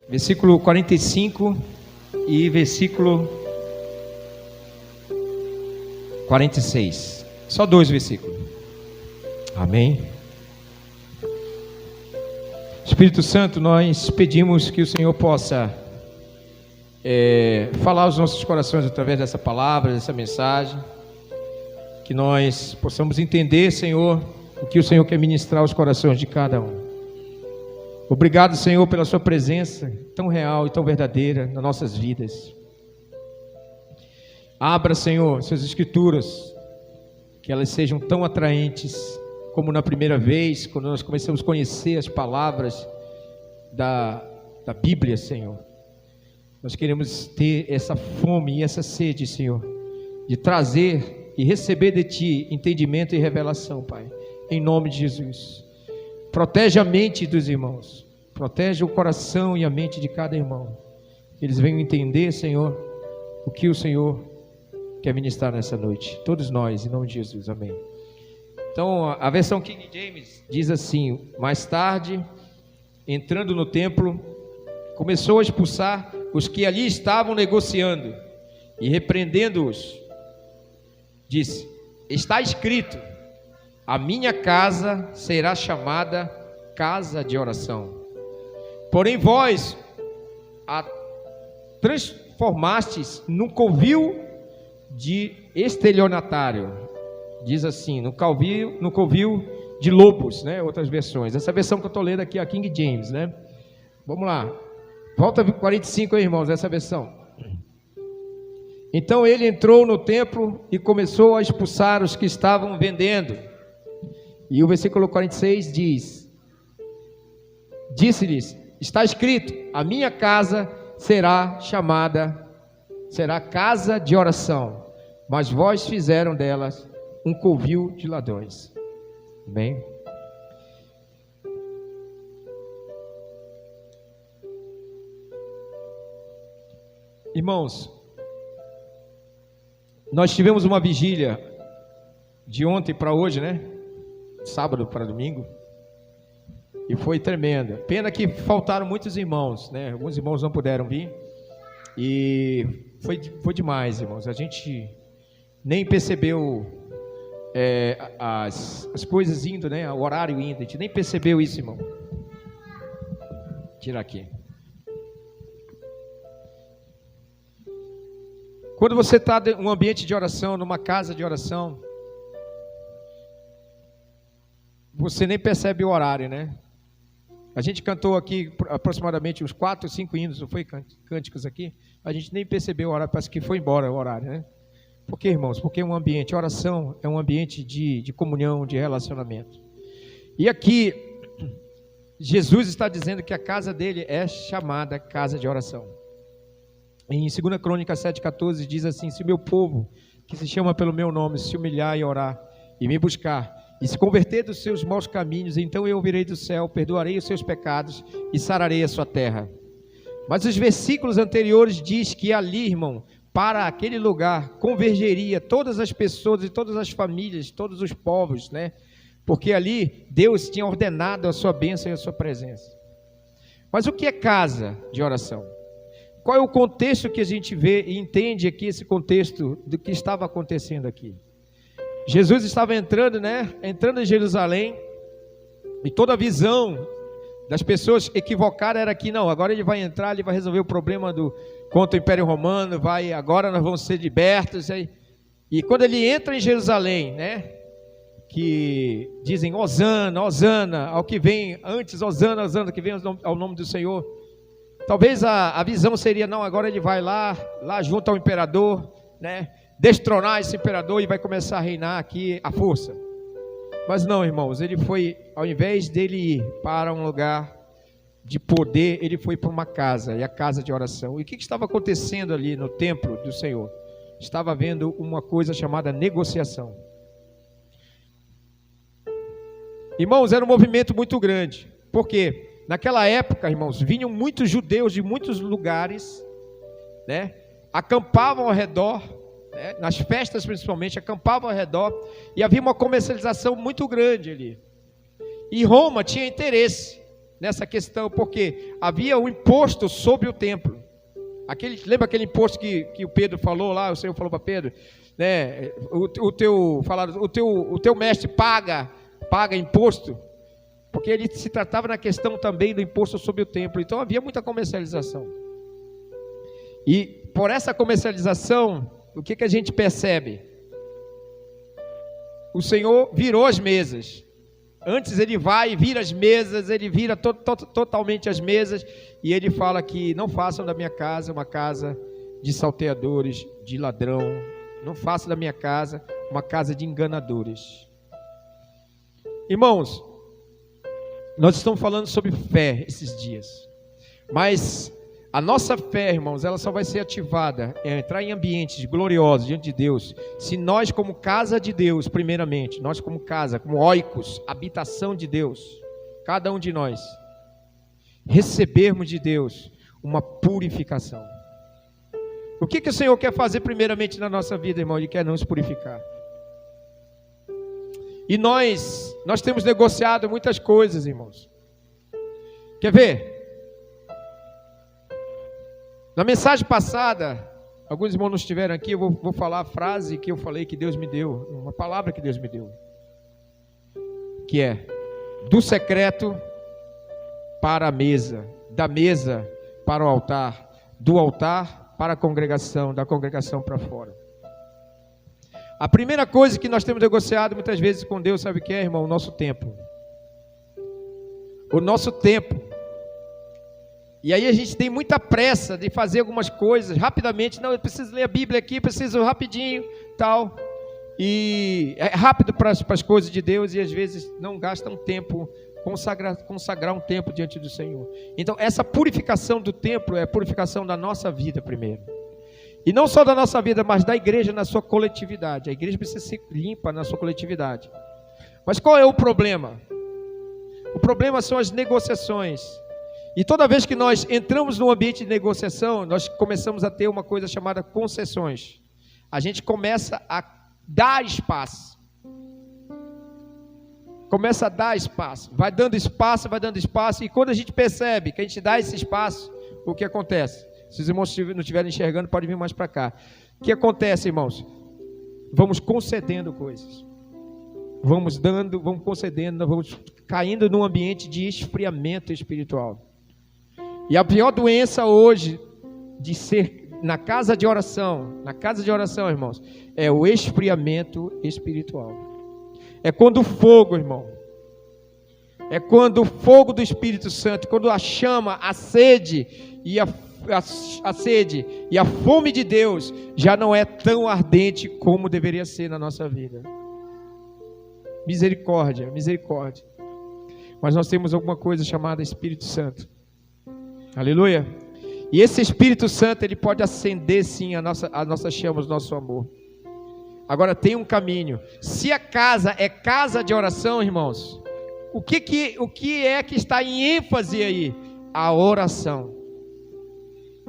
versículo 45 e versículo 46. Só 2 versículos. Amém. Espírito Santo, nós pedimos que o Senhor possa falar aos nossos corações através dessa palavra, dessa mensagem, que nós possamos entender, Senhor, o que o Senhor quer ministrar aos corações de cada um. Obrigado, Senhor, pela sua presença tão real e tão verdadeira nas nossas vidas. Abra, Senhor, suas escrituras, que elas sejam tão atraentes como na primeira vez, quando nós começamos a conhecer as palavras da Bíblia, Senhor. Nós queremos ter essa fome e essa sede, Senhor, de trazer e receber de Ti entendimento e revelação, Pai, em nome de Jesus. Protege a mente dos irmãos, protege o coração e a mente de cada irmão, que eles venham entender, Senhor, o que o Senhor quer ministrar nessa noite, todos nós, em nome de Jesus, amém. Então, a versão King James diz assim: mais tarde, entrando no templo, começou a expulsar os que ali estavam negociando, e repreendendo-os, disse: está escrito, a minha casa será chamada casa de oração, porém vós a transformastes num covil de estelionatário. Diz assim, no covil de lobos, né? Outras versões. Essa versão que eu estou lendo aqui é a King James, né? Vamos lá. Volta 45 aí, irmãos, essa versão. Então ele entrou no templo e começou a expulsar os que estavam vendendo. E o versículo 46 diz: disse-lhes, está escrito, a minha casa será casa de oração, mas vós fizeram delas um covil de ladrões. Amém? Irmãos, nós tivemos uma vigília de ontem para hoje, né? Sábado para domingo, e foi tremenda. Pena que faltaram muitos irmãos, né? Alguns irmãos não puderam vir, e foi demais, irmãos. A gente nem percebeu as coisas indo, né? O horário indo, a gente nem percebeu isso, irmão. Tira aqui. Quando você está em um ambiente de oração, numa casa de oração, você nem percebe o horário, né? A gente cantou aqui aproximadamente uns 4 ou 5 hinos, não foi cânticos aqui? A gente nem percebeu o horário, parece que foi embora o horário, né? Por quê, irmãos? Porque a oração é um ambiente de comunhão, de relacionamento. E aqui, Jesus está dizendo que a casa dele é chamada casa de oração. Em 2 Crônicas 7,14 diz assim: se o meu povo, que se chama pelo meu nome, se humilhar e orar, e me buscar, e se converter dos seus maus caminhos, então eu ouvirei do céu, perdoarei os seus pecados e sararei a sua terra. Mas os versículos anteriores diz que ali, irmão, para aquele lugar convergeria todas as pessoas e todas as famílias, todos os povos, né? Porque ali Deus tinha ordenado a sua bênção e a sua presença. Mas o que é casa de oração? Qual é o contexto que a gente vê e entende aqui, esse contexto do que estava acontecendo aqui? Jesus estava entrando, né? Entrando em Jerusalém, e toda a visão das pessoas equivocadas era que não, agora ele vai entrar, ele vai resolver o problema contra o Império Romano, agora nós vamos ser libertos. E quando ele entra em Jerusalém, né? Que dizem Hosana, Hosana, ao que vem antes, Hosana, Hosana, que vem ao nome do Senhor. Talvez a visão seria, não, agora ele vai lá junto ao imperador, né? Destronar esse imperador e vai começar a reinar aqui à força. Mas não, irmãos, ele foi, ao invés dele ir para um lugar de poder, ele foi para uma casa, e a casa de oração. E o que estava acontecendo ali no templo do Senhor? Estava havendo uma coisa chamada negociação. Irmãos, era um movimento muito grande. Por quê? Naquela época, irmãos, vinham muitos judeus de muitos lugares, né? Acampavam ao redor, né? Nas festas principalmente, acampavam ao redor, e havia uma comercialização muito grande ali. E Roma tinha interesse nessa questão, porque havia um imposto sobre o templo. Lembra aquele imposto que o Pedro falou lá, o Senhor falou para Pedro, né? O teu mestre paga imposto, porque ele se tratava na questão também do imposto sobre o templo. Então havia muita comercialização. E por essa comercialização, o que a gente percebe? O Senhor virou as mesas. Antes ele vai e vira as mesas, ele vira totalmente as mesas, e ele fala que não façam da minha casa uma casa de salteadores, de ladrão, não façam da minha casa uma casa de enganadores. Irmãos, nós estamos falando sobre fé esses dias, mas a nossa fé, irmãos, ela só vai ser ativada, entrar em ambientes gloriosos diante de Deus, se nós como casa de Deus, primeiramente, nós como casa, como oikos, habitação de Deus, cada um de nós, recebermos de Deus uma purificação. O que o Senhor quer fazer primeiramente na nossa vida, irmão? Ele quer nos purificar. E nós temos negociado muitas coisas, irmãos. Quer ver? Na mensagem passada, alguns irmãos não estiveram aqui, eu vou falar a frase que eu falei que Deus me deu, uma palavra que Deus me deu, que é: do secreto para a mesa, da mesa para o altar, do altar para a congregação, da congregação para fora. A primeira coisa que nós temos negociado muitas vezes com Deus, sabe o que é, irmão? O nosso tempo. O nosso tempo. E aí a gente tem muita pressa de fazer algumas coisas rapidamente. Não, eu preciso ler a Bíblia aqui, preciso rapidinho, tal. E é rápido para as coisas de Deus, e às vezes não gasta um tempo, consagrar um tempo diante do Senhor. Então essa purificação do templo é a purificação da nossa vida primeiro. E não só da nossa vida, mas da igreja na sua coletividade. A igreja precisa ser limpa na sua coletividade. Mas qual é o problema? O problema são as negociações. E toda vez que nós entramos num ambiente de negociação, nós começamos a ter uma coisa chamada concessões. A gente começa a dar espaço. Começa a dar espaço. Vai dando espaço, e quando a gente percebe que a gente dá esse espaço, o que acontece? Se os irmãos não estiverem enxergando, pode vir mais para cá. O que acontece, irmãos? Vamos concedendo coisas. Vamos dando, vamos concedendo, vamos caindo num ambiente de esfriamento espiritual. E a pior doença hoje de ser na casa de oração, irmãos, é o esfriamento espiritual. É quando o fogo, irmão, é quando o fogo do Espírito Santo, quando a chama, a sede e a fome de Deus já não é tão ardente como deveria ser na nossa vida. Misericórdia. Mas nós temos alguma coisa chamada Espírito Santo. Aleluia. E esse Espírito Santo, ele pode acender sim a nossa chama, o nosso amor. Agora tem um caminho. Se a casa é casa de oração, irmãos, o que é que está em ênfase aí? A oração.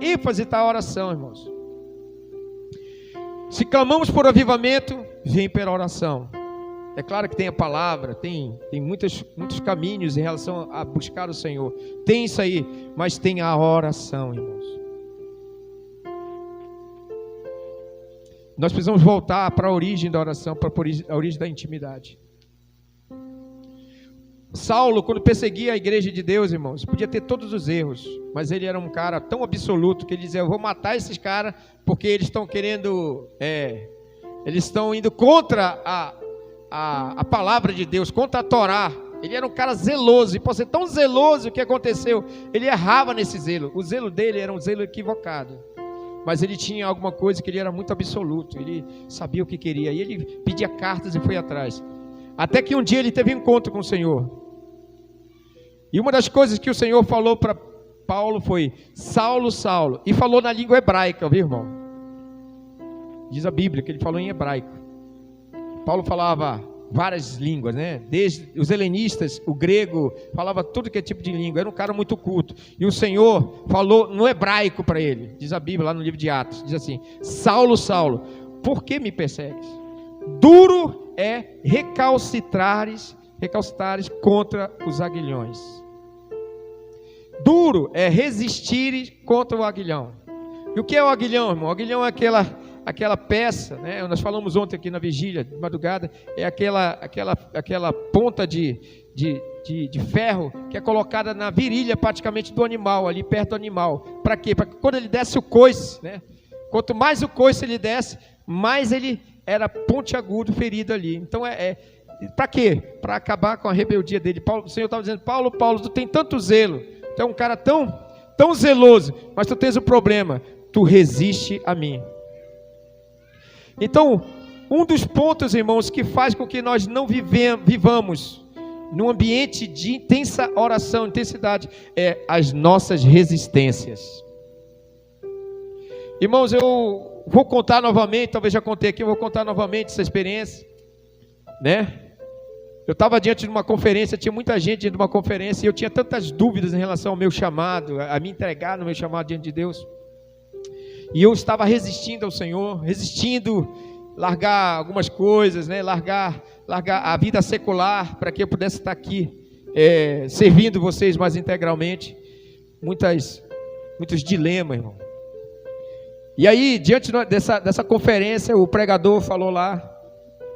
ênfase está a oração, irmãos. Se clamamos por avivamento, vem pela oração. É claro que tem a palavra, tem muitos caminhos em relação a buscar o Senhor. Tem isso aí, mas tem a oração, irmãos. Nós precisamos voltar para a origem da oração, para a origem da intimidade. Saulo, quando perseguia a igreja de Deus, irmãos, podia ter todos os erros, mas ele era um cara tão absoluto que ele dizia: eu vou matar esses caras porque eles estão querendo, eles estão indo contra a palavra de Deus, contra a Torá. Ele era um cara zeloso, e por ser tão zeloso, o que aconteceu? Ele errava nesse zelo. O zelo dele era um zelo equivocado, mas ele tinha alguma coisa que ele era muito absoluto, ele sabia o que queria, e ele pedia cartas e foi atrás, até que um dia ele teve um encontro com o Senhor. E uma das coisas que o Senhor falou para Paulo foi: Saulo, Saulo, e falou na língua hebraica, viu, irmão? Diz a Bíblia que ele falou em hebraico. Paulo falava várias línguas, né? Desde os helenistas, o grego, falava tudo que é tipo de língua, era um cara muito culto. E o Senhor falou no hebraico para ele, diz a Bíblia lá no livro de Atos, diz assim: Saulo, Saulo, por que me persegues? Duro é recalcitrares contra os aguilhões. Duro é resistir contra o aguilhão. E o que é o aguilhão, irmão? O aguilhão é aquela peça, né? Nós falamos ontem aqui na vigília, de madrugada, é aquela ponta de ferro que é colocada na virilha praticamente do animal, ali perto do animal. Para quê? Para que quando ele desce o coice, né? Quanto mais o coice ele desce, mais ele era pontiagudo, ferido ali. Então para quê? Para acabar com a rebeldia dele. O Senhor estava dizendo: Paulo, tu tem tanto zelo, tu é um cara tão zeloso, mas tu tens um problema, tu resiste a mim. Então, um dos pontos, irmãos, que faz com que nós não vivamos num ambiente de intensa oração, intensidade, é as nossas resistências. Irmãos, eu vou contar novamente, talvez já contei aqui, eu vou contar novamente essa experiência, né? Eu estava diante de uma conferência, tinha muita gente diante de uma conferência, e eu tinha tantas dúvidas em relação ao meu chamado, a me entregar no meu chamado diante de Deus. E eu estava resistindo ao Senhor, largar algumas coisas, né? Largar a vida secular, para que eu pudesse estar aqui, servindo vocês mais integralmente. Muitos dilemas, irmão. E aí, diante dessa conferência, o pregador falou lá,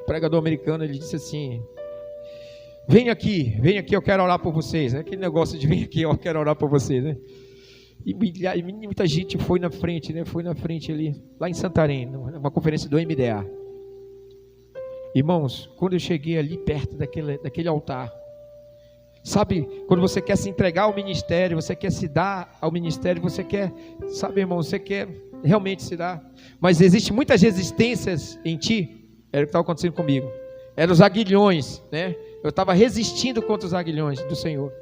o pregador americano, ele disse assim: vem aqui, eu quero orar por vocês, né? Aquele negócio de vem aqui, eu quero orar por vocês, né? E muita gente foi na frente, né? Foi na frente ali, lá em Santarém, numa conferência do MDA. Irmãos, quando eu cheguei ali perto daquele altar, sabe, quando você quer se entregar ao ministério, você quer se dar ao ministério, você quer, sabe, irmão, você quer realmente se dar, mas existem muitas resistências em ti. Era o que estava acontecendo comigo, eram os aguilhões, né? Eu estava resistindo contra os aguilhões do Senhor.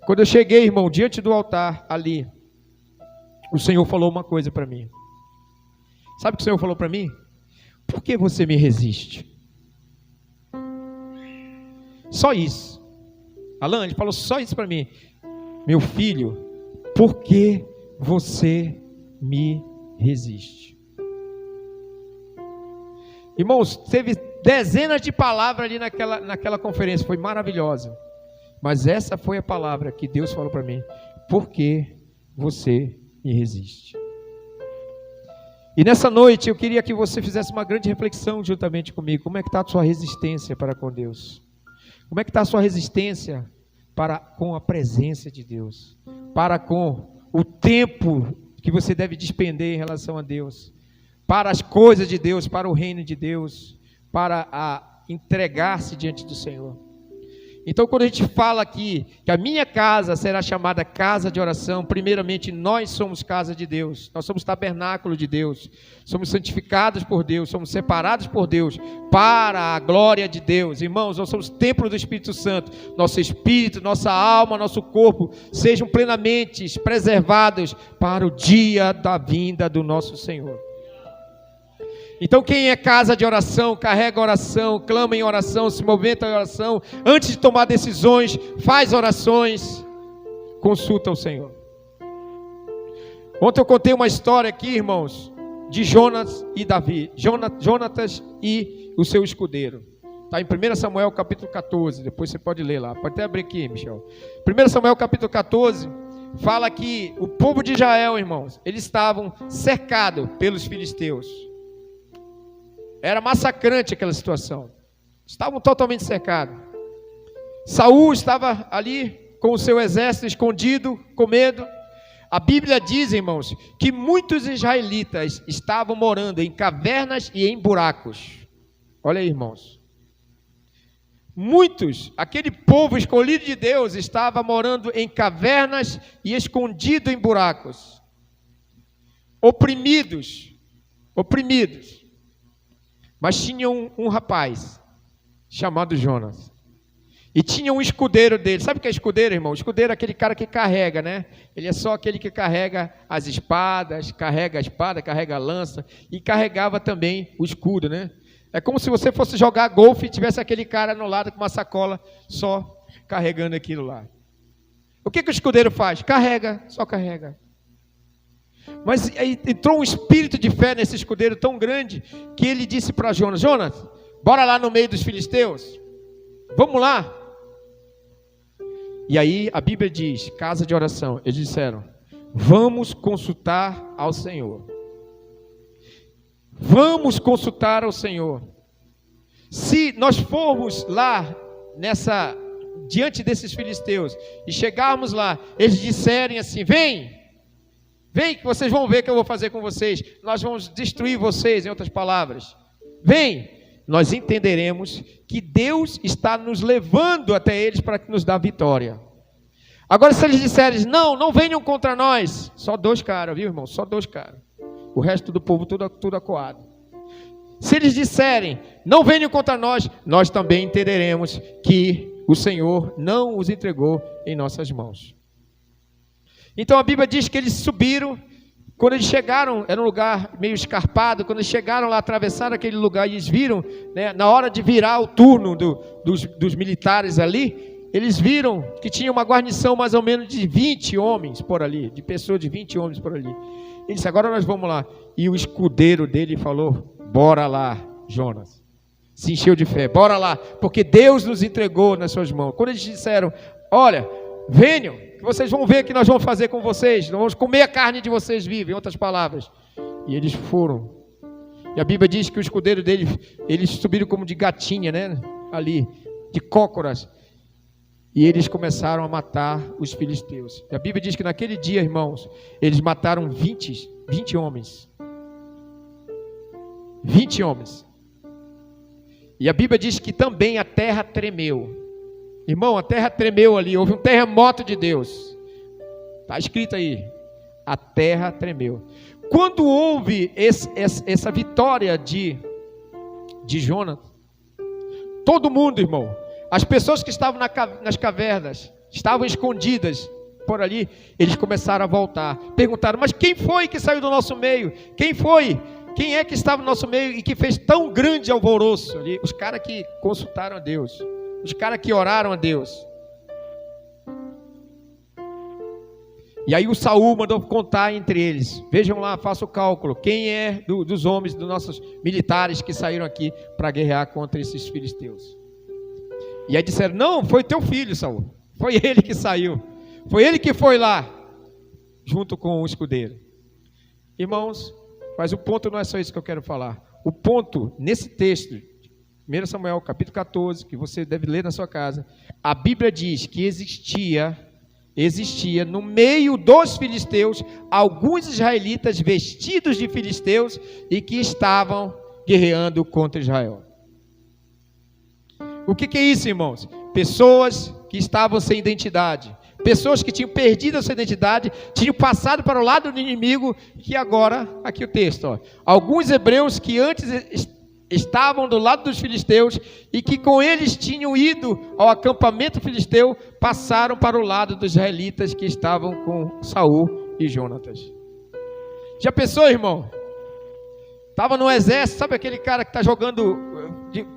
Quando eu cheguei, irmão, diante do altar ali, o Senhor falou uma coisa para mim. Sabe o que o Senhor falou para mim? Por que você me resiste? Só isso. Alan, ele falou só isso para mim. Meu filho, por que você me resiste? Irmãos, teve dezenas de palavras ali naquela conferência, foi maravilhosa. Mas essa foi a palavra que Deus falou para mim: por que você me resiste? E nessa noite eu queria que você fizesse uma grande reflexão juntamente comigo. Como é que está a sua resistência para com Deus? Como é que está a sua resistência com a presença de Deus? Para com o tempo que você deve despender em relação a Deus? Para as coisas de Deus, para o reino de Deus, para entregar-se diante do Senhor. Então, quando a gente fala aqui que a minha casa será chamada casa de oração, primeiramente nós somos casa de Deus, nós somos tabernáculo de Deus, somos santificados por Deus, somos separados por Deus para a glória de Deus. Irmãos, nós somos templo do Espírito Santo, nosso espírito, nossa alma, nosso corpo sejam plenamente preservados para o dia da vinda do nosso Senhor. Então quem é casa de oração, carrega oração, clama em oração, se movimenta em oração, antes de tomar decisões, faz orações, consulta o Senhor. Ontem eu contei uma história aqui, irmãos, de Jonas e Davi, Jonatas e o seu escudeiro. Está em 1 Samuel capítulo 14, depois você pode ler lá, pode até abrir aqui, Michel. 1 Samuel capítulo 14, fala que o povo de Israel, irmãos, eles estavam cercados pelos filisteus. Era massacrante aquela situação. Estavam totalmente cercados. Saul estava ali com o seu exército escondido, com medo. A Bíblia diz, irmãos, que muitos israelitas estavam morando em cavernas e em buracos. Olha aí, irmãos. Muitos, aquele povo escolhido de Deus, estava morando em cavernas e escondido em buracos. Oprimidos. Mas tinha um rapaz chamado Jonas. E tinha um escudeiro dele. Sabe o que é escudeiro, irmão? Escudeiro é aquele cara que carrega, né? Ele é só aquele que carrega as espadas, carrega a espada, carrega a lança. E carregava também o escudo, né? É como se você fosse jogar golfe e tivesse aquele cara no lado com uma sacola só carregando aquilo lá. O que o escudeiro faz? Carrega, só carrega. Mas aí entrou um espírito de fé nesse escudeiro tão grande que ele disse para Jonas: Jonas, bora lá no meio dos filisteus, vamos lá. E aí a Bíblia diz, casa de oração, eles disseram, vamos consultar ao Senhor. Vamos consultar ao Senhor. Se nós formos lá, diante desses filisteus, e chegarmos lá, eles disserem assim, vem que vocês vão ver o que eu vou fazer com vocês, nós vamos destruir vocês, em outras palavras, vem, nós entenderemos que Deus está nos levando até eles para nos dar vitória. Agora se eles disserem, não venham contra nós, só 2 caras, viu irmão, só 2 caras, o resto do povo tudo acuado. Se eles disserem, não venham contra nós, nós também entenderemos que o Senhor não os entregou em nossas mãos. Então a Bíblia diz que eles subiram, quando eles chegaram, era um lugar meio escarpado, quando eles chegaram lá, atravessaram aquele lugar e eles viram, né, na hora de virar o turno dos militares ali, eles viram que tinha uma guarnição mais ou menos de 20 homens por ali, de pessoas de 20 homens por ali. Ele disse, agora nós vamos lá. E o escudeiro dele falou, bora lá, Jonas. Se encheu de fé, bora lá, porque Deus nos entregou nas suas mãos. Quando eles disseram, olha, venham, que vocês vão ver o que nós vamos fazer com vocês, nós vamos comer a carne de vocês vivos, em outras palavras. E eles foram. E a Bíblia diz que o escudeiro dele, eles subiram como de gatinha, né? Ali, de cócoras. E eles começaram a matar os filisteus. E a Bíblia diz que naquele dia, irmãos, eles mataram 20 homens. 20 homens. E a Bíblia diz que também a terra tremeu. Irmão, a terra tremeu ali, houve um terremoto de Deus. Está escrito aí, a terra tremeu. Quando houve essa vitória de Jonas, todo mundo, irmão, as pessoas que estavam nas cavernas, estavam escondidas por ali, eles começaram a voltar. Perguntaram, mas quem foi que saiu do nosso meio? Quem foi? Quem é que estava no nosso meio e que fez tão grande alvoroço ali? Os caras que consultaram a Deus. Os caras que oraram a Deus. E aí o Saul mandou contar entre eles. Vejam lá, faça o cálculo. Quem é dos homens, dos nossos militares que saíram aqui para guerrear contra esses filisteus? E aí disseram, não, foi teu filho, Saul. Foi ele que saiu. Foi ele que foi lá, junto com o escudeiro. Irmãos, mas o ponto não é só isso que eu quero falar. O ponto, nesse texto, 1 Samuel, capítulo 14, que você deve ler na sua casa, a Bíblia diz que existia no meio dos filisteus, alguns israelitas vestidos de filisteus e que estavam guerreando contra Israel. O que é isso, irmãos? Pessoas que estavam sem identidade, pessoas que tinham perdido a sua identidade, tinham passado para o lado do inimigo, que agora, aqui o texto, ó, alguns hebreus que antes estavam do lado dos filisteus e que com eles tinham ido ao acampamento filisteu, passaram para o lado dos israelitas que estavam com Saul e Jonatas. Já pensou, irmão? Estava no exército, sabe aquele cara que está jogando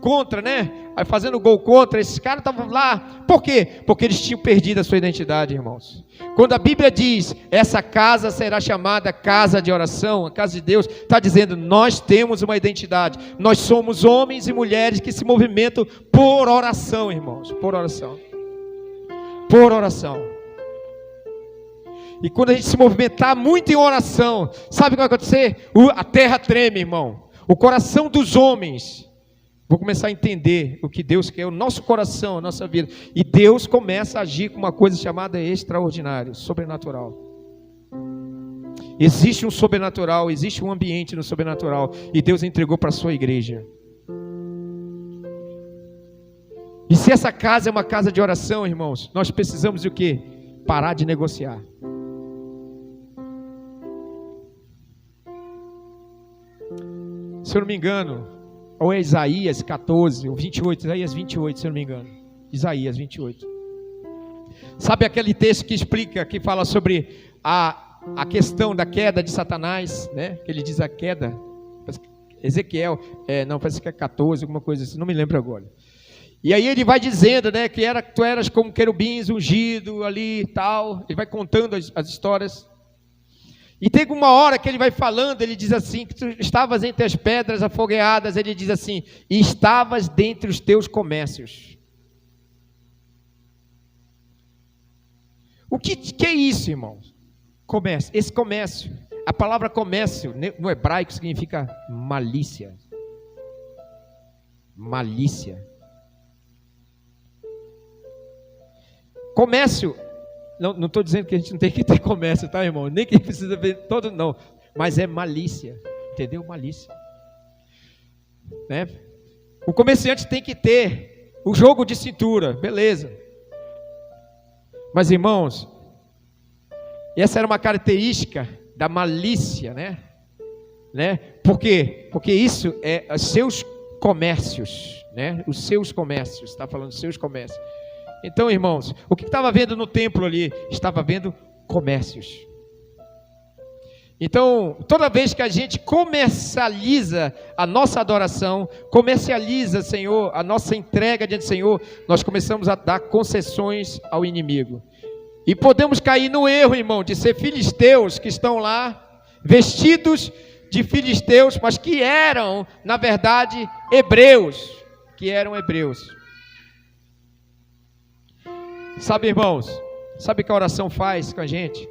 contra, né? Aí fazendo gol contra, esses caras estavam lá. Por quê? Porque eles tinham perdido a sua identidade, irmãos. Quando a Bíblia diz, essa casa será chamada casa de oração, a casa de Deus, está dizendo, nós temos uma identidade. Nós somos homens e mulheres que se movimentam por oração, irmãos. Por oração. Por oração. E quando a gente se movimentar muito em oração, sabe o que vai acontecer? A terra treme, irmão. O coração dos homens vou começar a entender o que Deus quer, o nosso coração, a nossa vida. E Deus começa a agir com uma coisa chamada extraordinário, sobrenatural. Existe um sobrenatural, existe um ambiente no sobrenatural. E Deus entregou para a sua igreja. E se essa casa é uma casa de oração, irmãos, nós precisamos de o quê? Parar de negociar. Se eu não me engano, ou é Isaías 14, ou 28, Isaías 28, se eu não me engano. Isaías 28. Sabe aquele texto que explica, que fala sobre a questão da queda de Satanás, né? Que ele diz a queda, Ezequiel, parece que é 14, alguma coisa assim, não me lembro agora. E aí ele vai dizendo, né, que tu eras como querubins ungido ali e tal, ele vai contando as histórias. E tem uma hora que ele vai falando, ele diz assim, que tu estavas entre as pedras afogueadas, ele diz assim, e estavas dentre os teus comércios. O que é isso, irmãos? Comércio. Esse comércio, a palavra comércio no hebraico significa malícia. Malícia. Comércio, não estou dizendo que a gente não tem que ter comércio, tá, irmão? Nem que precisa ver todo, não. Mas é malícia, entendeu? Malícia. Né? O comerciante tem que ter o jogo de cintura, beleza. Mas, irmãos, essa era uma característica da malícia, né? Por quê? Porque isso é os seus comércios, né? Os seus comércios, está falando dos seus comércios. Então, irmãos, o que estava vendo no templo ali? Estava vendo comércios. Então, toda vez que a gente comercializa a nossa adoração, comercializa, Senhor, a nossa entrega diante do Senhor, nós começamos a dar concessões ao inimigo. E podemos cair no erro, irmão, de ser filisteus que estão lá, vestidos de filisteus, mas que eram, na verdade, hebreus. Sabe, irmãos, sabe o que a oração faz com a gente?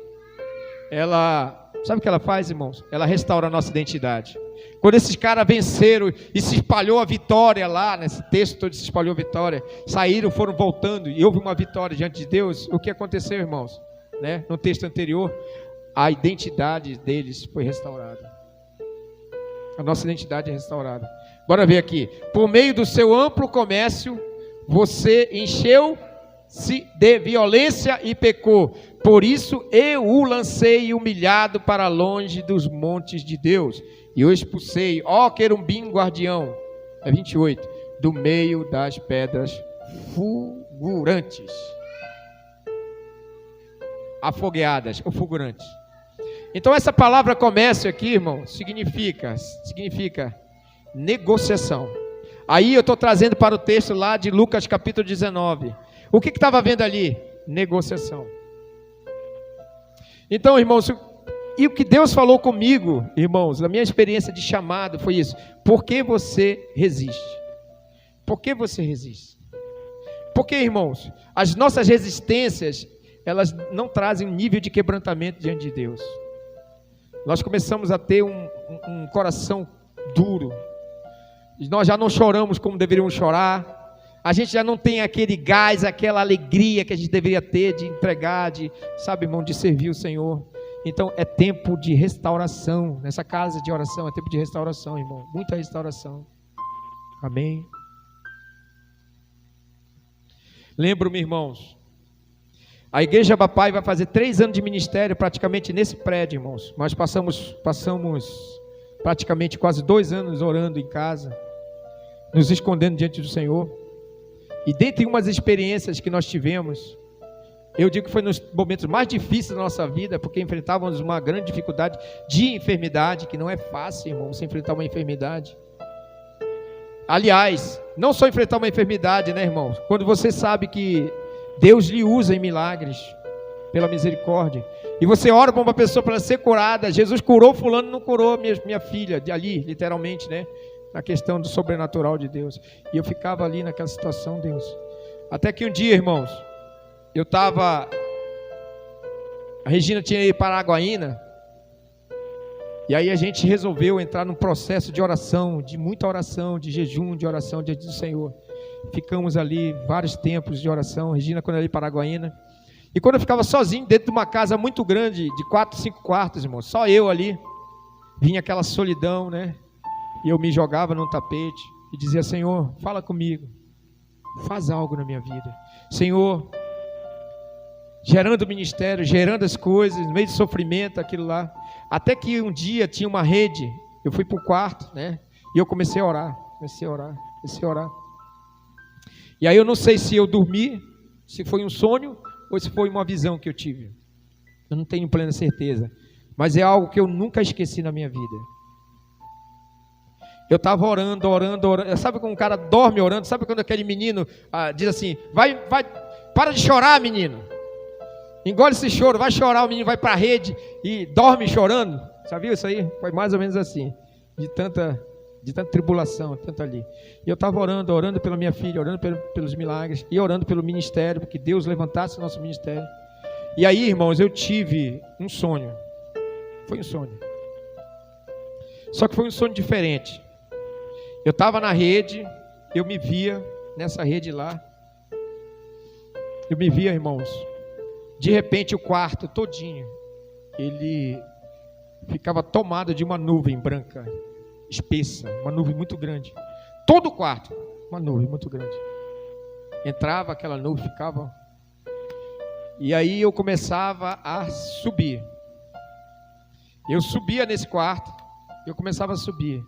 Sabe o que ela faz, irmãos? Ela restaura a nossa identidade. Quando esses caras venceram e se espalhou a vitória lá, nesse texto todo se espalhou a vitória, saíram, foram voltando e houve uma vitória diante de Deus, o que aconteceu, irmãos? Né? No texto anterior, a identidade deles foi restaurada. A nossa identidade é restaurada. Bora ver aqui. Por meio do seu amplo comércio, você encheu-se de violência e pecou. Por isso eu o lancei humilhado para longe dos montes de Deus. E o expulsei, ó querubim guardião. É 28. Do meio das pedras fulgurantes. Afogueadas, ou fulgurantes. Então essa palavra comércio aqui, irmão, significa negociação. Aí eu estou trazendo para o texto lá de Lucas capítulo 19. O que estava vendo ali? Negociação. Então, irmãos, e o que Deus falou comigo, irmãos, na minha experiência de chamado foi isso. Por que você resiste? Por que você resiste? Porque, irmãos, as nossas resistências, elas não trazem um nível de quebrantamento diante de Deus. Nós começamos a ter um coração duro. Nós já não choramos como deveríamos chorar. A gente já não tem aquele gás, aquela alegria que a gente deveria ter de entregar, sabe, irmão, de servir o Senhor. Então é tempo de restauração. Nessa casa de oração é tempo de restauração, irmão. Muita restauração. Amém. Lembro-me, irmãos, a Igreja Bapai vai fazer 3 anos de ministério praticamente nesse prédio, irmãos. Nós passamos praticamente quase 2 anos orando em casa, nos escondendo diante do Senhor. E dentre umas experiências que nós tivemos, eu digo que foi nos momentos mais difíceis da nossa vida, porque enfrentávamos uma grande dificuldade de enfermidade, que não é fácil, irmão, você enfrentar uma enfermidade. Aliás, não só enfrentar uma enfermidade, né, irmão? Quando você sabe que Deus lhe usa em milagres, pela misericórdia, e você ora para uma pessoa para ser curada. Jesus curou fulano, não curou minha filha, ali, literalmente, né? Na questão do sobrenatural de Deus. E eu ficava ali naquela situação, Deus. Até que um dia, irmãos, a Regina tinha ido para Araguaína, e aí a gente resolveu entrar num processo de oração, de muita oração, de jejum, de oração diante do Senhor. Ficamos ali vários tempos de oração. Regina, quando ela ia para Araguaína, e quando eu ficava sozinho dentro de uma casa muito grande, de 4, 5 quartos, irmão, só eu ali, vinha aquela solidão, né? E eu me jogava num tapete e dizia: Senhor, fala comigo, faz algo na minha vida, Senhor, gerando o ministério, gerando as coisas, no meio de sofrimento, aquilo lá. Até que um dia tinha uma rede, eu fui para o quarto, né? E eu comecei a orar. E aí eu não sei se eu dormi, se foi um sonho ou se foi uma visão que eu tive. Eu não tenho plena certeza, mas é algo que eu nunca esqueci na minha vida. Eu estava orando. Sabe quando um cara dorme orando? Sabe quando aquele menino diz assim: vai, para de chorar, menino. Engole esse choro, vai chorar. O menino vai para a rede e dorme chorando. Sabia isso aí? Foi mais ou menos assim. De tanta tribulação, tanto ali. E eu estava orando pela minha filha, orando pelos milagres, e orando pelo ministério, porque Deus levantasse o nosso ministério. E aí, irmãos, eu tive um sonho. Foi um sonho. Só que foi um sonho diferente. Eu estava na rede, eu me via nessa rede lá. Eu me via, irmãos. De repente o quarto todinho, ele ficava tomado de uma nuvem branca, espessa, uma nuvem muito grande. Todo o quarto, uma nuvem muito grande. Entrava aquela nuvem, ficava. E aí eu começava a subir. Eu subia nesse quarto, eu começava a subir.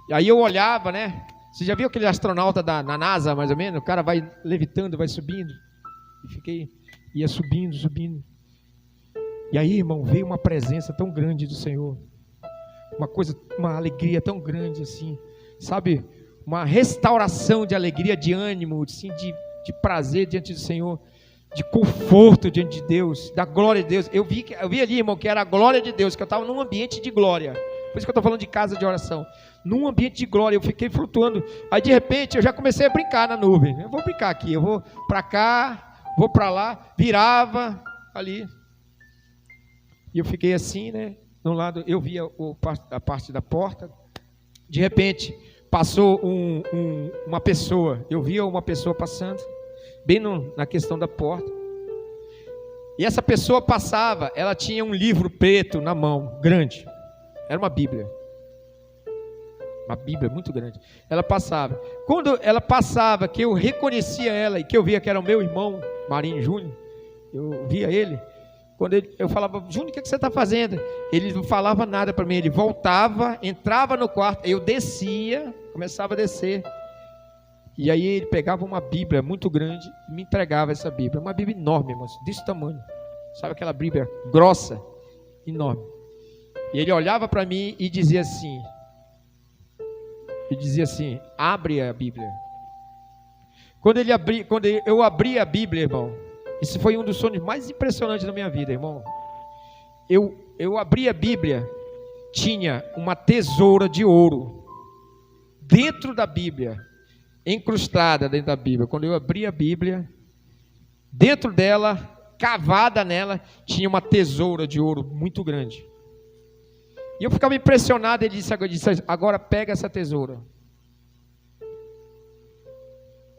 E aí eu olhava, né? Você já viu aquele astronauta na NASA, mais ou menos? O cara vai levitando, vai subindo. E ia subindo, subindo. E aí, irmão, veio uma presença tão grande do Senhor. Uma alegria tão grande assim. Sabe? Uma restauração de alegria, de ânimo, assim, de prazer diante do Senhor. De conforto diante de Deus, da glória de Deus. Eu vi ali, irmão, que era a glória de Deus, que eu estava num ambiente de glória. Por isso que eu estou falando de casa de oração. Num ambiente de glória, eu fiquei flutuando. Aí de repente eu já comecei a brincar na nuvem. Eu vou brincar aqui, eu vou para cá, vou para lá, virava ali. E eu fiquei assim, né? De um lado eu via a parte da porta. De repente passou uma pessoa. Eu via uma pessoa passando, bem na questão da porta. E essa pessoa passava, ela tinha um livro preto na mão, grande. Era uma Bíblia. Uma Bíblia muito grande. Ela passava. Quando ela passava, que eu reconhecia ela e que eu via que era o meu irmão, Marinho Júnior, eu via ele. Quando eu falava, Júnior, o que você está fazendo? Ele não falava nada para mim. Ele voltava, entrava no quarto, eu descia, começava a descer. E aí ele pegava uma Bíblia muito grande e me entregava essa Bíblia. Uma Bíblia enorme, irmãos, desse tamanho. Sabe aquela Bíblia grossa? Enorme. E ele olhava para mim e dizia assim, abre a Bíblia. Quando eu abri a Bíblia, irmão, esse foi um dos sonhos mais impressionantes da minha vida, irmão. Eu abri a Bíblia, tinha uma tesoura de ouro dentro da Bíblia, encrustada dentro da Bíblia. Quando eu abri a Bíblia, dentro dela, cavada nela, tinha uma tesoura de ouro muito grande. E eu ficava impressionado. Ele disse, agora pega essa tesoura.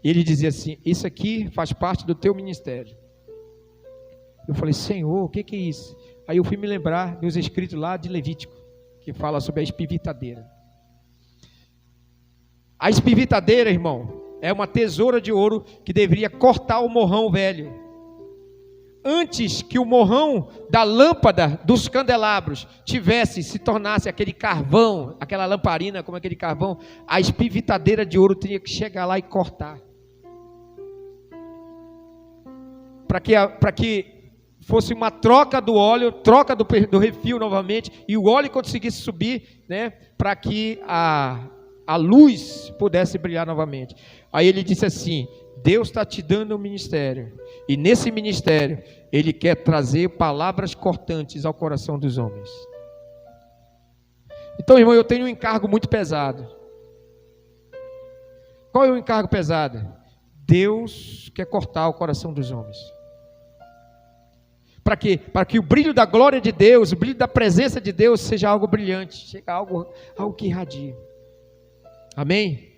E ele dizia assim, isso aqui faz parte do teu ministério. Eu falei, Senhor, o que é isso? Aí eu fui me lembrar dos escritos lá de Levítico, que fala sobre a espivitadeira. A espivitadeira, irmão, é uma tesoura de ouro que deveria cortar o morrão velho. Antes que o morrão da lâmpada dos candelabros se tornasse aquele carvão, aquela lamparina como aquele carvão, a espivitadeira de ouro teria que chegar lá e cortar. Para que fosse uma troca do óleo, troca do refil novamente, e o óleo conseguisse subir, né, para que a luz pudesse brilhar novamente. Aí ele disse assim, Deus está te dando um ministério, e nesse ministério Ele quer trazer palavras cortantes ao coração dos homens. Então, irmão, eu tenho um encargo muito pesado. Qual é o encargo pesado? Deus quer cortar o coração dos homens. Para quê? Para que o brilho da glória de Deus, o brilho da presença de Deus seja algo brilhante, seja algo que irradie. Amém?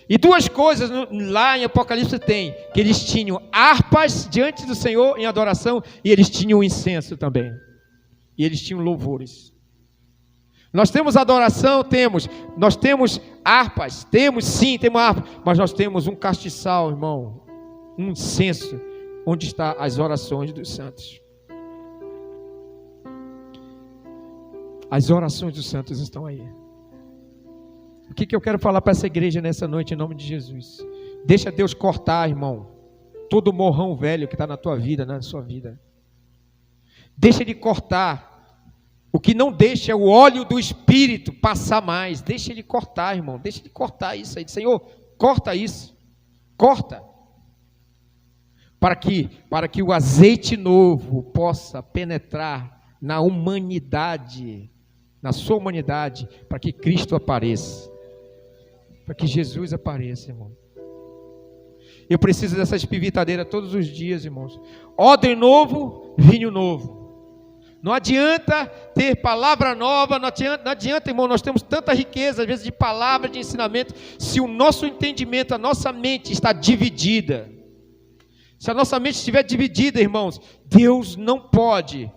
E duas coisas lá em Apocalipse tem, que eles tinham harpas diante do Senhor em adoração, e eles tinham incenso também, e eles tinham louvores. Nós temos adoração, nós temos harpas, temos harpa, mas nós temos um castiçal, irmão, um incenso, onde estão as orações dos santos. As orações dos santos estão aí. O que eu quero falar para essa igreja nessa noite, em nome de Jesus? Deixa Deus cortar, irmão, todo morrão velho que está na tua vida, na sua vida. Deixa Ele cortar. O que não deixa é o óleo do Espírito passar mais. Deixa Ele cortar, irmão. Deixa Ele cortar isso aí. Senhor, corta isso. Corta. Para que o azeite novo possa penetrar na humanidade, na sua humanidade, para que Cristo apareça. Para que Jesus apareça, irmão. Eu preciso dessa espivitadeira todos os dias, irmãos. Odre novo, vinho novo. Não adianta ter palavra nova, não adianta, irmão, nós temos tanta riqueza, às vezes, de palavra, de ensinamento, se o nosso entendimento, a nossa mente está dividida. Se a nossa mente estiver dividida, irmãos, Deus não pode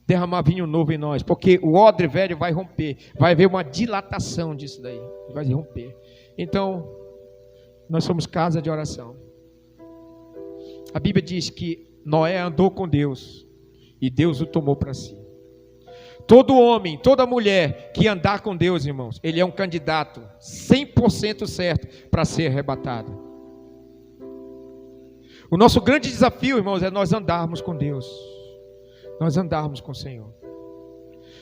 derramar vinho novo em nós, porque o odre velho vai romper, vai haver uma dilatação disso daí, vai romper. Então, nós somos casa de oração. A Bíblia diz que Noé andou com Deus, e Deus o tomou para si. Todo homem, toda mulher que andar com Deus, irmãos, ele é um candidato 100% certo para ser arrebatado. O nosso grande desafio, irmãos, é nós andarmos com Deus. Nós andarmos com o Senhor.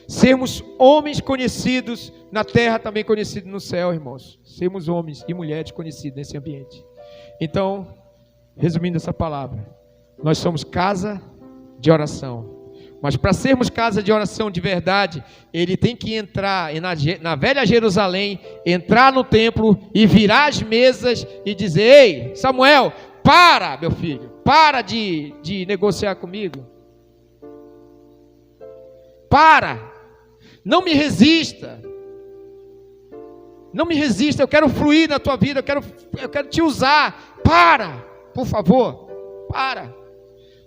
Sermos homens conhecidos na terra, também conhecidos no céu, irmãos. Sermos homens e mulheres conhecidos nesse ambiente. Então, resumindo essa palavra, nós somos casa de oração. Mas para sermos casa de oração de verdade, ele tem que entrar na velha Jerusalém, entrar no templo e virar as mesas e dizer: ei, Samuel, para, meu filho, para de negociar comigo. Para, não me resista. Não me resista, eu quero fluir na tua vida, eu quero te usar. Para, por favor, para.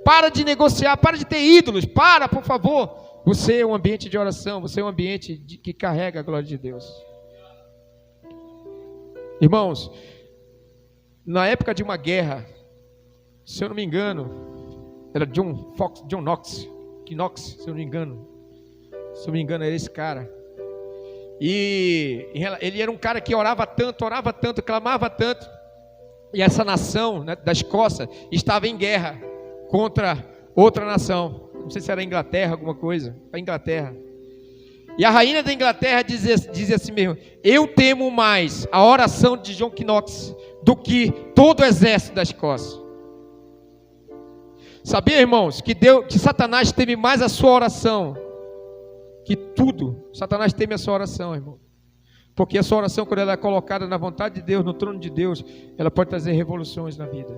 Para de negociar, para de ter ídolos, por favor. Você é um ambiente de oração, você é um ambiente que carrega a glória de Deus. Irmãos, na época de uma guerra, se eu não me engano, era John Knox, se eu não me engano. Se eu não me engano, era esse cara. E ele era um cara que orava tanto, clamava tanto. E essa nação, né, da Escócia estava em guerra contra outra nação, não sei se era a Inglaterra, alguma coisa, a Inglaterra. E a rainha da Inglaterra dizia assim mesmo: eu temo mais a oração de John Knox do que todo o exército da Escócia. Sabia, irmãos, que Satanás teme mais a sua oração que tudo. Satanás teme a sua oração, irmão, porque a sua oração, quando ela é colocada na vontade de Deus, no trono de Deus, ela pode trazer revoluções na vida.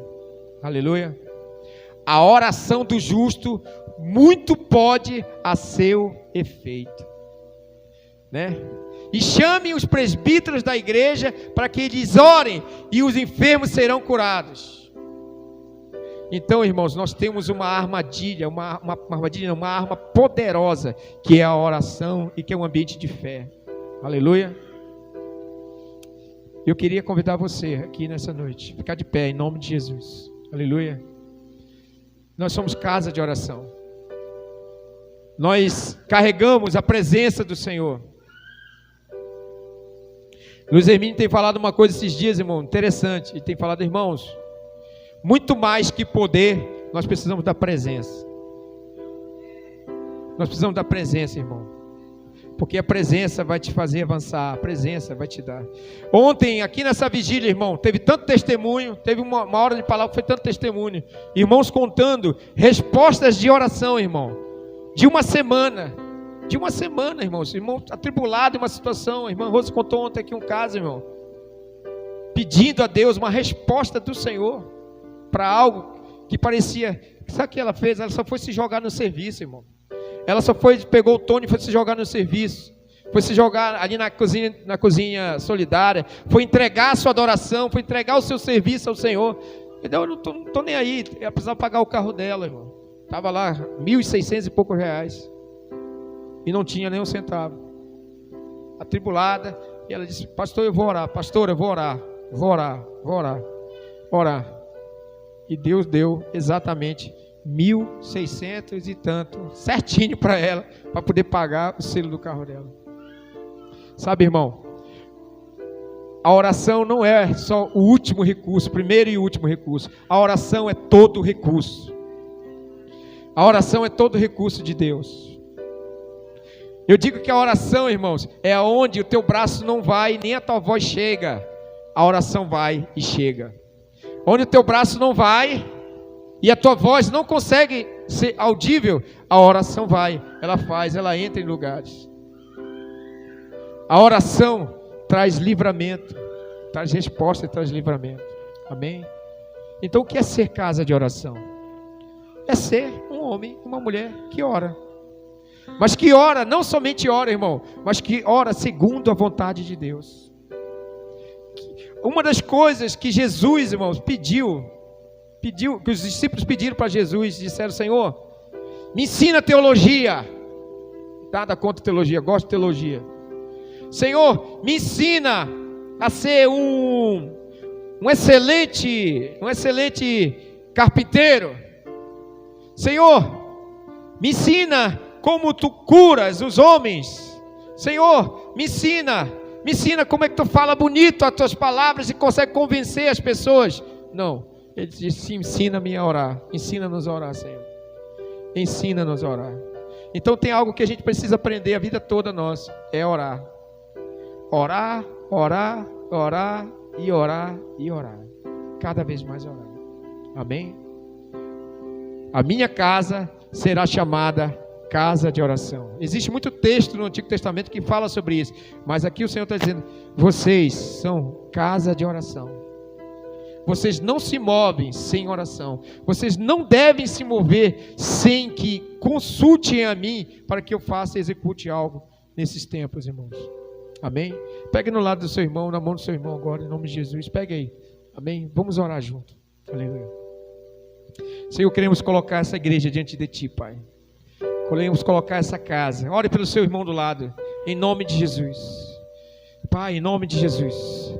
Aleluia. A oração do justo muito pode a seu efeito, né? E chame os presbíteros da igreja para que eles orem e os enfermos serão curados. Então, irmãos, nós temos uma armadilha, uma arma poderosa, que é a oração e que é um ambiente de fé. Aleluia. Eu queria convidar você aqui nessa noite, ficar de pé em nome de Jesus. Aleluia. Nós somos casa de oração. Nós carregamos a presença do Senhor. Luiz Hermínio tem falado uma coisa esses dias, irmão, interessante. Ele tem falado: irmãos, muito mais que poder, nós precisamos da presença. Nós precisamos da presença, irmão. Porque a presença vai te fazer avançar, a presença vai te dar. Ontem, aqui nessa vigília, irmão, teve tanto testemunho, teve uma hora de palavra que foi tanto testemunho. Irmãos contando respostas de oração, irmão. De uma semana, irmãos. Irmão atribulado em uma situação. A irmã Rose contou ontem aqui um caso, irmão. Pedindo a Deus uma resposta do Senhor para algo que parecia... Sabe o que ela fez? Ela só foi se jogar no serviço, irmão. Ela só pegou o Tony e foi se jogar no serviço. Foi se jogar ali na cozinha solidária. Foi entregar a sua adoração. Foi entregar o seu serviço ao Senhor. Então, eu não tô nem aí. Ela precisava pagar o carro dela, irmão. Estava lá, 1.600 e poucos reais. E não tinha nem um centavo. Atribulada. E ela disse: pastor, eu vou orar. Pastor, eu vou orar. Vou orar. E Deus deu exatamente 1.600 e tanto, certinho para ela, para poder pagar o selo do carro dela. Sabe, irmão, a oração não é só o último recurso, primeiro e último recurso. A oração é todo recurso. A oração é todo recurso de Deus. Eu digo que a oração, irmãos, é onde o teu braço não vai, nem a tua voz chega. A oração vai e chega. Onde o teu braço não vai e a tua voz não consegue ser audível, a oração vai, ela faz, ela entra em lugares. A oração traz livramento, traz resposta e traz livramento. Amém? Então o que é ser casa de oração? É ser um homem e uma mulher que ora. Mas que ora, não somente ora, irmão, mas que ora segundo a vontade de Deus. Uma das coisas que Jesus, irmãos, pediu, que os discípulos pediram para Jesus, disseram: Senhor, me ensina teologia. Nada contra teologia, gosto de teologia. Senhor, me ensina a ser um excelente carpinteiro. Senhor, me ensina como tu curas os homens. Senhor, me ensina como é que tu fala bonito as tuas palavras e consegue convencer as pessoas. Não, ele disse: ensina-me a orar, ensina-nos a orar, Senhor, ensina-nos a orar. Então tem algo que a gente precisa aprender a vida toda nós, é orar. Orar, orar, orar e orar e orar, cada vez mais orar. Amém? A minha casa será chamada casa de oração. Existe muito texto no Antigo Testamento que fala sobre isso, mas aqui o Senhor está dizendo: vocês são casa de oração. Vocês não se movem sem oração. Vocês não devem se mover sem que consultem a mim para que eu faça e execute algo nesses tempos, irmãos. Amém? Pegue no lado do seu irmão, na mão do seu irmão agora, em nome de Jesus. Pegue aí. Amém? Vamos orar junto. Aleluia. Senhor, queremos colocar essa igreja diante de Ti, Pai. Queremos colocar essa casa. Ore pelo seu irmão do lado, em nome de Jesus. Pai, em nome de Jesus.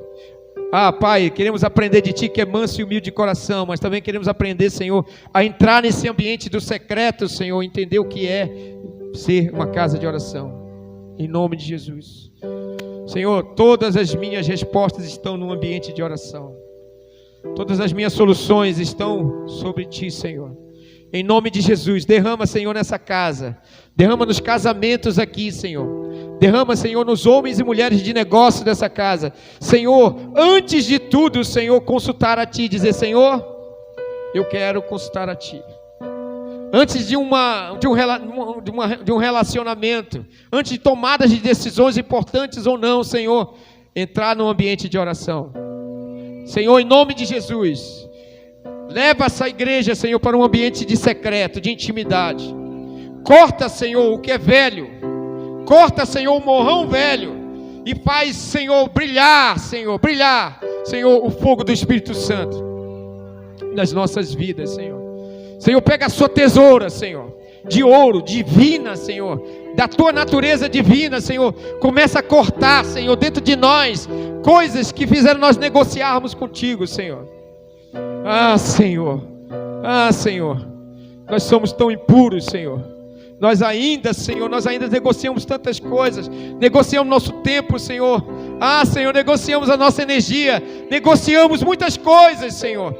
Pai, queremos aprender de Ti que é manso e humilde de coração, mas também queremos aprender, Senhor, a entrar nesse ambiente do secreto, Senhor, entender o que é ser uma casa de oração. Em nome de Jesus. Senhor, todas as minhas respostas estão no ambiente de oração. Todas as minhas soluções estão sobre Ti, Senhor. Em nome de Jesus, derrama, Senhor, nessa casa. Derrama nos casamentos aqui, Senhor. Derrama, Senhor, nos homens e mulheres de negócio dessa casa. Senhor, antes de tudo, Senhor, consultar a Ti. Dizer: Senhor, eu quero consultar a Ti. Antes de um relacionamento, antes de tomadas de decisões importantes ou não, Senhor, entrar no ambiente de oração. Senhor, em nome de Jesus, leva essa igreja, Senhor, para um ambiente de secreto, de intimidade. Corta, Senhor, o que é velho. Corta, Senhor, o morrão velho. E faz, Senhor, brilhar, Senhor, o fogo do Espírito Santo nas nossas vidas, Senhor. Senhor, pega a sua tesoura, Senhor, de ouro, divina, Senhor, da tua natureza divina, Senhor. Começa a cortar, Senhor, dentro de nós, coisas que fizeram nós negociarmos contigo, Senhor. Senhor, nós somos tão impuros, Senhor. Nós ainda negociamos tantas coisas, negociamos nosso tempo, Senhor. Senhor, negociamos a nossa energia, negociamos muitas coisas, Senhor.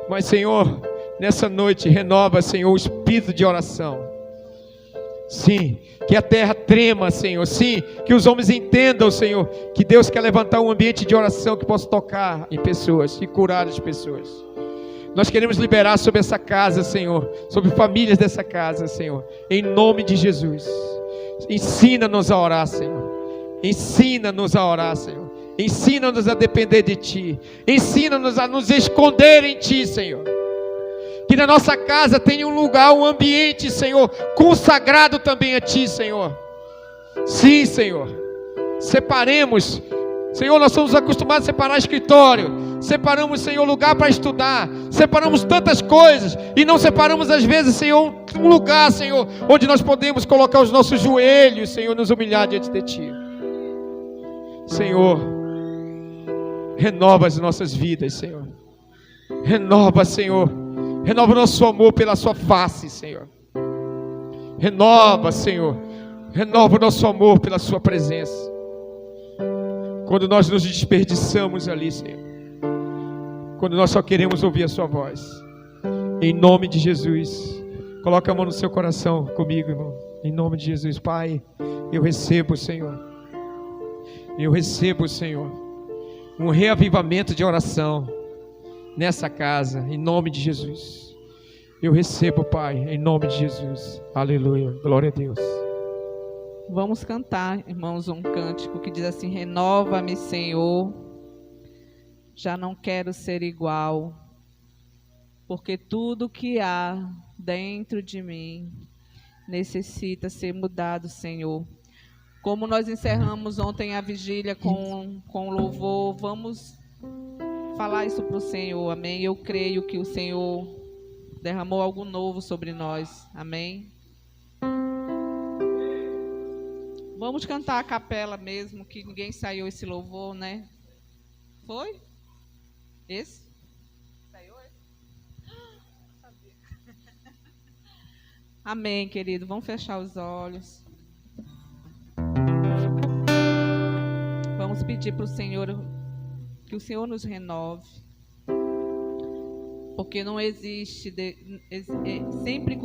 Mas, Senhor, nessa noite, renova, Senhor, o espírito de oração. Sim, que a terra trema, Senhor. Sim, que os homens entendam, Senhor, que Deus quer levantar um ambiente de oração que possa tocar em pessoas e curar as pessoas. Nós queremos liberar sobre essa casa, Senhor, sobre famílias dessa casa, Senhor, em nome de Jesus. Ensina-nos a orar, Senhor. Ensina-nos a orar, Senhor. Ensina-nos a depender de Ti. Ensina-nos a nos esconder em Ti, Senhor. Que na nossa casa tenha um lugar, um ambiente, Senhor, consagrado também a Ti, Senhor. Sim, Senhor. Separemos. Senhor, nós somos acostumados a separar escritório. Separamos, Senhor, lugar para estudar. Separamos tantas coisas. E não separamos, às vezes, Senhor, um lugar, Senhor, onde nós podemos colocar os nossos joelhos, Senhor, nos humilhar diante de Ti. Senhor, renova as nossas vidas, Senhor. Renova, Senhor. Renova o nosso amor pela Sua face, Senhor. Renova, Senhor. Renova o nosso amor pela Sua presença. Quando nós nos desperdiçamos ali, Senhor. Quando nós só queremos ouvir a Sua voz. Em nome de Jesus. Coloca a mão no seu coração comigo, irmão. Em nome de Jesus. Pai, eu recebo, Senhor. Eu recebo, Senhor, um reavivamento de oração nessa casa, em nome de Jesus. Eu recebo, Pai, em nome de Jesus. Aleluia, glória a Deus. Vamos cantar, irmãos, um cântico que diz assim: renova-me, Senhor, já não quero ser igual porque tudo que há dentro de mim necessita ser mudado, Senhor. Como nós encerramos ontem a vigília com louvor, vamos falar isso para o Senhor, amém? Eu creio que o Senhor derramou algo novo sobre nós, amém? Vamos cantar a capela mesmo, que ninguém ensaiou esse louvor, né? Foi? Esse? Saiu esse? Amém, querido. Vamos fechar os olhos. Vamos pedir para o Senhor que o Senhor nos renove. Porque não existe sempre